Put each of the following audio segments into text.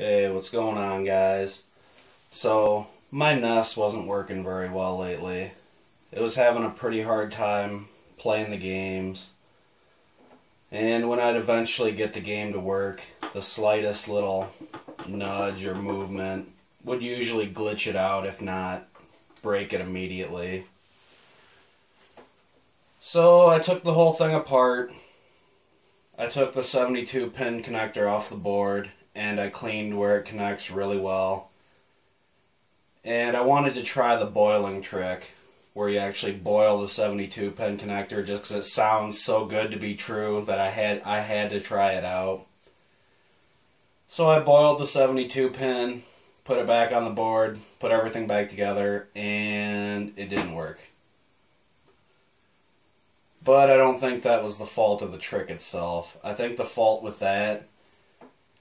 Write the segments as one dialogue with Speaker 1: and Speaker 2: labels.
Speaker 1: Hey, what's going on, guys? So, my NES wasn't working very well lately. It was having a pretty hard time playing the games. And when I'd eventually get the game to work, the slightest little nudge or movement would usually glitch it out, if not break it immediately. So, I took the whole thing apart. I took the 72-pin connector off the board, and I cleaned where it connects really well. And I wanted to try the boiling trick, where you actually boil the 72-pin connector just because it sounds so good to be true that I had to try it out. So I boiled the 72-pin, put it back on the board, put everything back together, and it didn't work. But I don't think that was the fault of the trick itself. I think the fault with that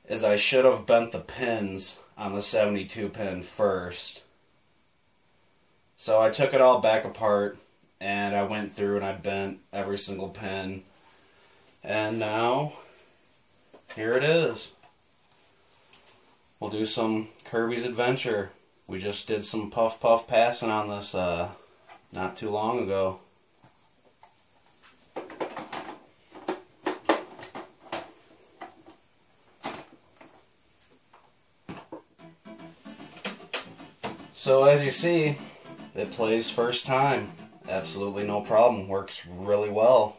Speaker 1: is I should have bent the pins on the 72-pin first. So I took it all back apart, and I went through and I bent every single pin. And now, here it is. We'll do some Kirby's Adventure. We just did some puff passing on this not too long ago. So as you see, it plays first time. Absolutely no problem. Works really well.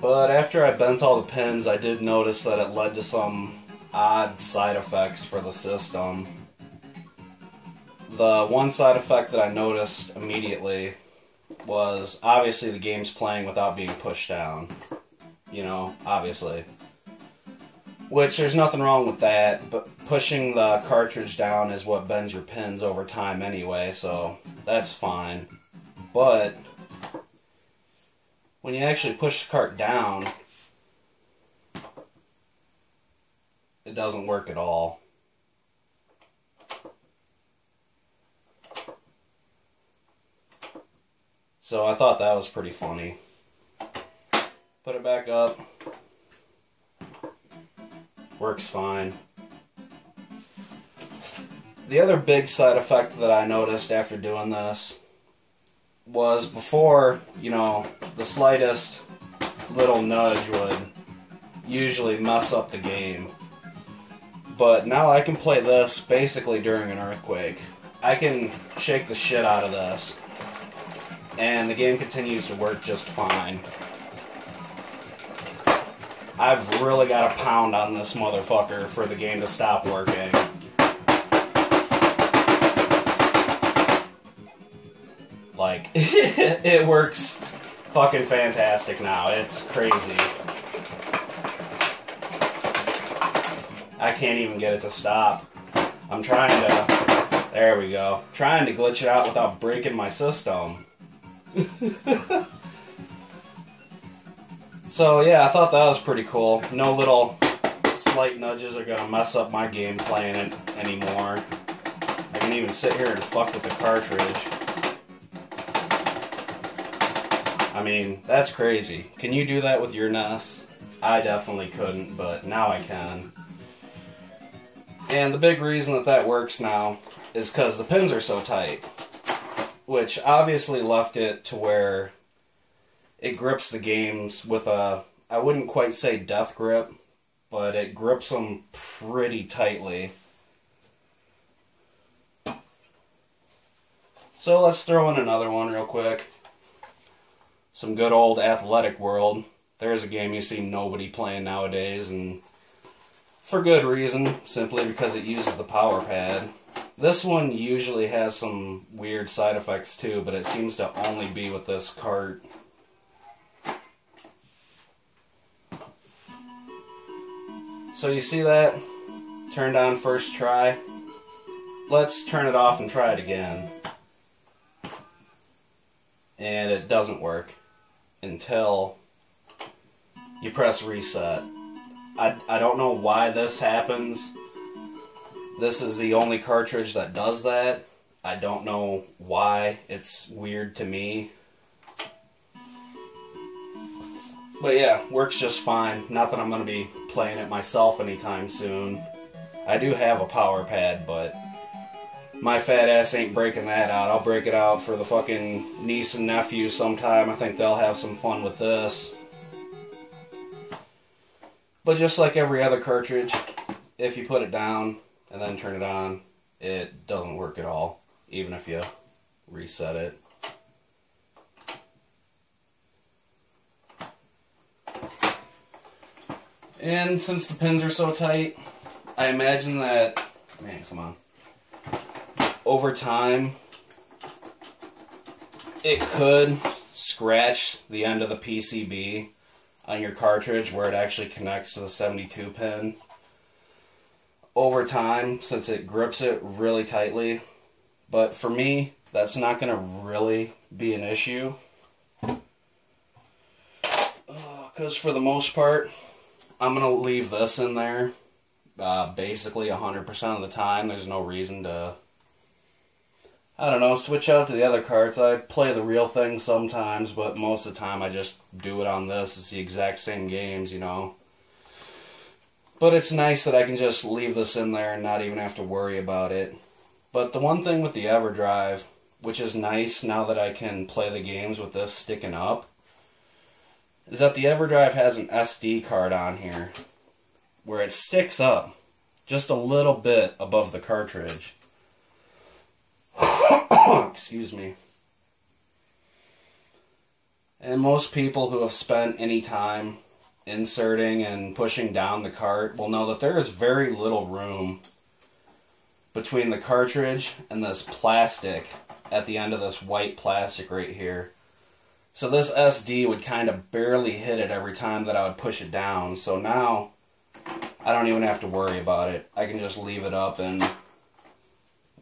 Speaker 1: But after I bent all the pins, I did notice that it led to some odd side effects for the system. The one side effect that I noticed immediately was obviously the game's playing without being pushed down. You know, obviously. Which, there's nothing wrong with that, but pushing the cartridge down is what bends your pins over time anyway, so that's fine. But when you actually push the cart down, it doesn't work at all. So I thought that was pretty funny. Put it back up. Works fine. The other big side effect that I noticed after doing this was before, you know, the slightest little nudge would usually mess up the game. But now I can play this basically during an earthquake. I can shake the shit out of this, and the game continues to work just fine. I've really got to pound on this motherfucker for the game to stop working. Like, it works fucking fantastic now. It's crazy. I can't even get it to stop. I'm trying to... There we go. Trying to glitch it out without breaking my system. So yeah, I thought that was pretty cool. No little slight nudges are gonna mess up my game playing it anymore. I can even sit here and fuck with the cartridge. I mean, that's crazy. Can you do that with your NES? I definitely couldn't, but now I can. And the big reason that that works now is because the pins are so tight. Which obviously left it to where it grips the games with a, I wouldn't quite say death grip, but it grips them pretty tightly. So let's throw in another one real quick. Some good old Athletic World. There's a game you see nobody playing nowadays, and for good reason, simply because it uses the power pad. This one usually has some weird side effects too, but it seems to only be with this cart. So you see that? Turned on first try. Let's turn it off and try it again. And it doesn't work until you press reset. I don't know why this happens. This is the only cartridge that does that. I don't know why. It's weird to me. But yeah, works just fine. Not that I'm going to be playing it myself anytime soon. I do have a power pad, but my fat ass ain't breaking that out. I'll break it out for the fucking niece and nephew sometime. I think they'll have some fun with this. But just like every other cartridge, if you put it down and then turn it on, it doesn't work at all, even if you reset it. And since the pins are so tight, I imagine that, man, come on, over time, it could scratch the end of the PCB on your cartridge where it actually connects to the 72 pin. Over time, since it grips it really tightly. But for me, that's not going to really be an issue. Because for the most part, I'm going to leave this in there basically 100% of the time. There's no reason to, I don't know, switch out to the other carts. I play the real thing sometimes, but most of the time I just do it on this. It's the exact same games, you know. But it's nice that I can just leave this in there and not even have to worry about it. But the one thing with the EverDrive, which is nice now that I can play the games with this sticking up, is that the EverDrive has an SD card on here where it sticks up just a little bit above the cartridge. Excuse me. And most people who have spent any time inserting and pushing down the cart will know that there is very little room between the cartridge and this plastic at the end of this white plastic right here. So this SD would kind of barely hit it every time that I would push it down. So now I don't even have to worry about it. I can just leave it up and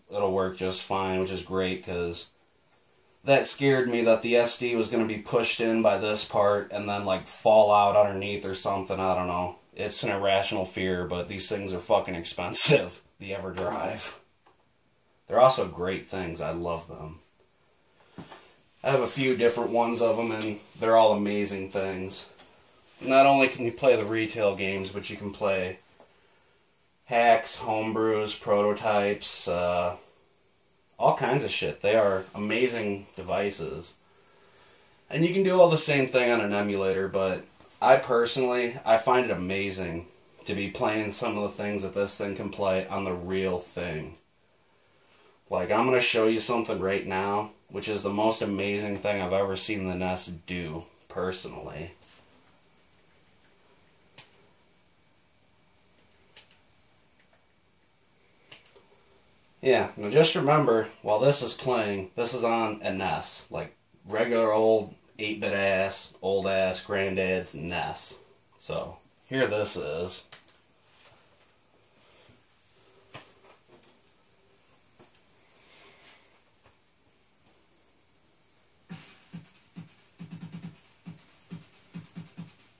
Speaker 1: it'll work just fine, which is great because that scared me that the SD was going to be pushed in by this part and then like fall out underneath or something. I don't know. It's an irrational fear, but these things are fucking expensive. The EverDrive. They're also great things. I love them. I have a few different ones of them and they're all amazing things. Not only can you play the retail games, but you can play hacks, homebrews, prototypes, all kinds of shit. They are amazing devices. And you can do all the same thing on an emulator, but I find it amazing to be playing some of the things that this thing can play on the real thing. Like, I'm going to show you something right now, which is the most amazing thing I've ever seen the NES do, personally. Yeah, now just remember, while this is playing, this is on a NES. Like, regular old 8-bit ass, old ass, granddad's NES. So, here this is.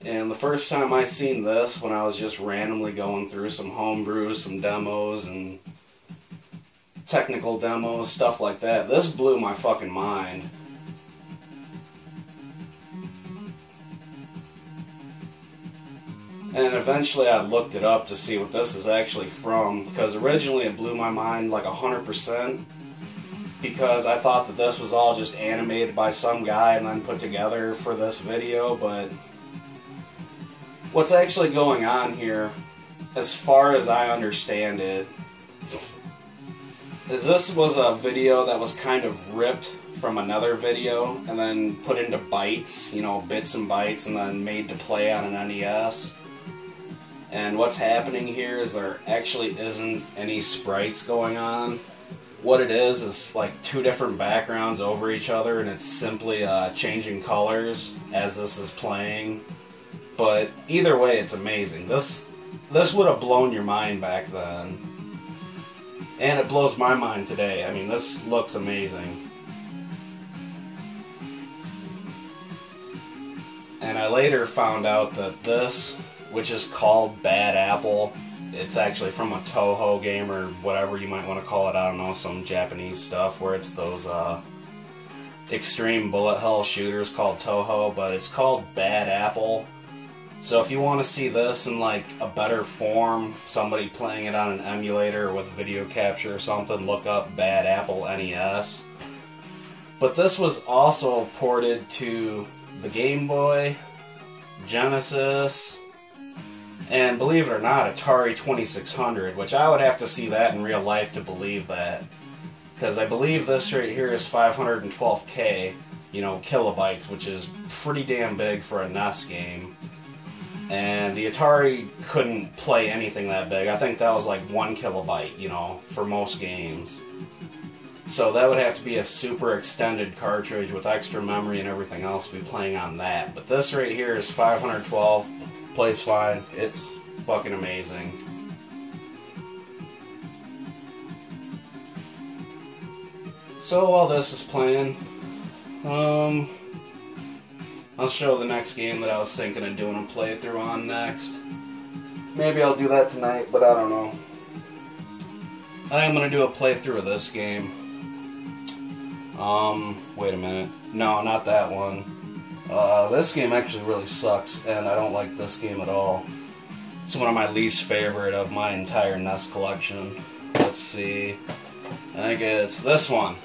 Speaker 1: And the first time I seen this, when I was just randomly going through some homebrews, some demos, and technical demos, stuff like that, this blew my fucking mind. And eventually I looked it up to see what this is actually from, because originally it blew my mind like 100%, because I thought that this was all just animated by some guy and then put together for this video, but what's actually going on here, as far as I understand it, is this was a video that was kind of ripped from another video and then put into bytes, you know, bits and bytes, and then made to play on an NES. And what's happening here is there actually isn't any sprites going on. What it is like two different backgrounds over each other, and it's simply changing colors as this is playing. But either way, it's amazing. This would have blown your mind back then. And it blows my mind today. I mean, this looks amazing. And I later found out that this, which is called Bad Apple, it's actually from a Toho game or whatever you might want to call it. I don't know, some Japanese stuff where it's those extreme bullet hell shooters called Toho, but it's called Bad Apple. So if you want to see this in like a better form, somebody playing it on an emulator with video capture or something, look up Bad Apple NES. But this was also ported to the Game Boy, Genesis, and believe it or not, Atari 2600, which I would have to see that in real life to believe that. Because I believe this right here is 512K, you know, kilobytes, which is pretty damn big for a NES game. And the Atari couldn't play anything that big. I think that was like 1 kilobyte, you know, for most games. So that would have to be a super extended cartridge with extra memory and everything else to be playing on that. But this right here is 512, plays fine. It's fucking amazing. So while this is playing, I'll show the next game that I was thinking of doing a playthrough on next. Maybe I'll do that tonight, but I don't know. I am going to do a playthrough of this game. Wait a minute. No, not that one. This game actually really sucks, and I don't like this game at all. It's one of my least favorite of my entire NES collection. Let's see. I think it's this one.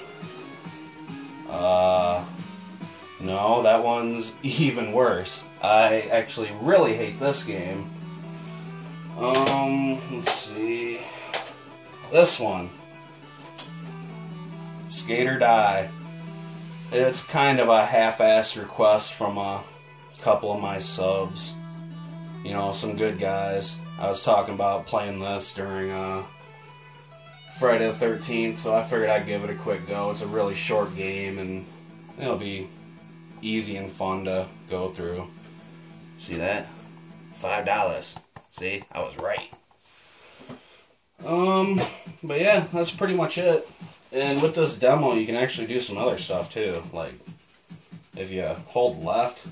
Speaker 1: No, that one's even worse. I actually really hate this game. Let's see. This one. Skate or Die. It's kind of a half-assed request from a couple of my subs. You know, some good guys. I was talking about playing this during Friday the 13th, so I figured I'd give it a quick go. It's a really short game, and it'll be easy and fun to go through. See that? $5. See? I was right. But yeah, that's pretty much it. And with this demo, you can actually do some other stuff too. Like, if you hold left,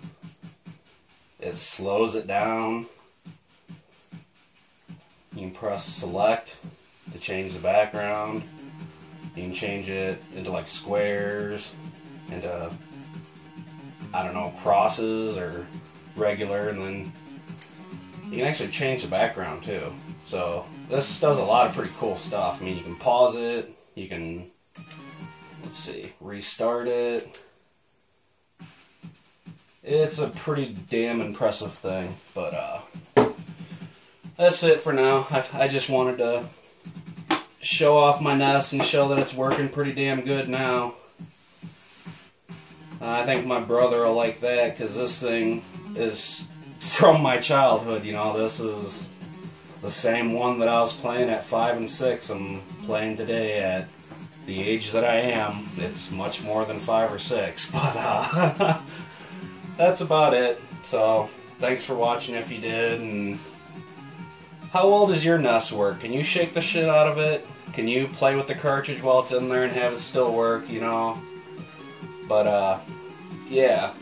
Speaker 1: it slows it down. You can press select to change the background. You can change it into like squares, into, I don't know, crosses or regular, and then you can actually change the background too. So this does a lot of pretty cool stuff. I mean, you can pause it, you can, let's see, restart it. It's a pretty damn impressive thing, but that's it for now. I just wanted to show off my NES and show that it's working pretty damn good now. I think my brother will like that, because this thing is from my childhood, you know. This is the same one that I was playing at 5 and 6. I'm playing today at the age that I am. It's much more than 5 or 6, but that's about it. So, thanks for watching if you did. And how old does your NES work? Can you shake the shit out of it? Can you play with the cartridge while it's in there and have it still work, you know? But, yeah.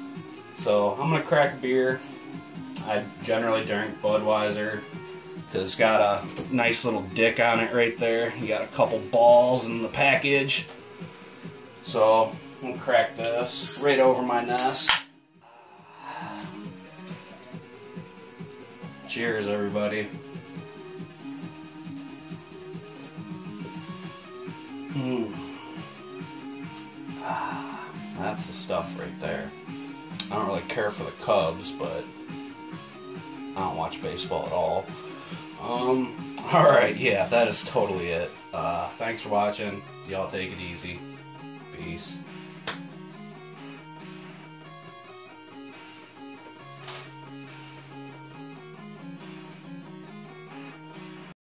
Speaker 1: So, I'm gonna crack a beer. I generally drink Budweiser, because it's got a nice little dick on it right there. You got a couple balls in the package. So, I'm gonna crack this right over my NES. Cheers, everybody. That's the stuff right there. I don't really care for the Cubs, but I don't watch baseball at all. Alright, yeah, that is totally it. Thanks for watching. Y'all take it easy. Peace.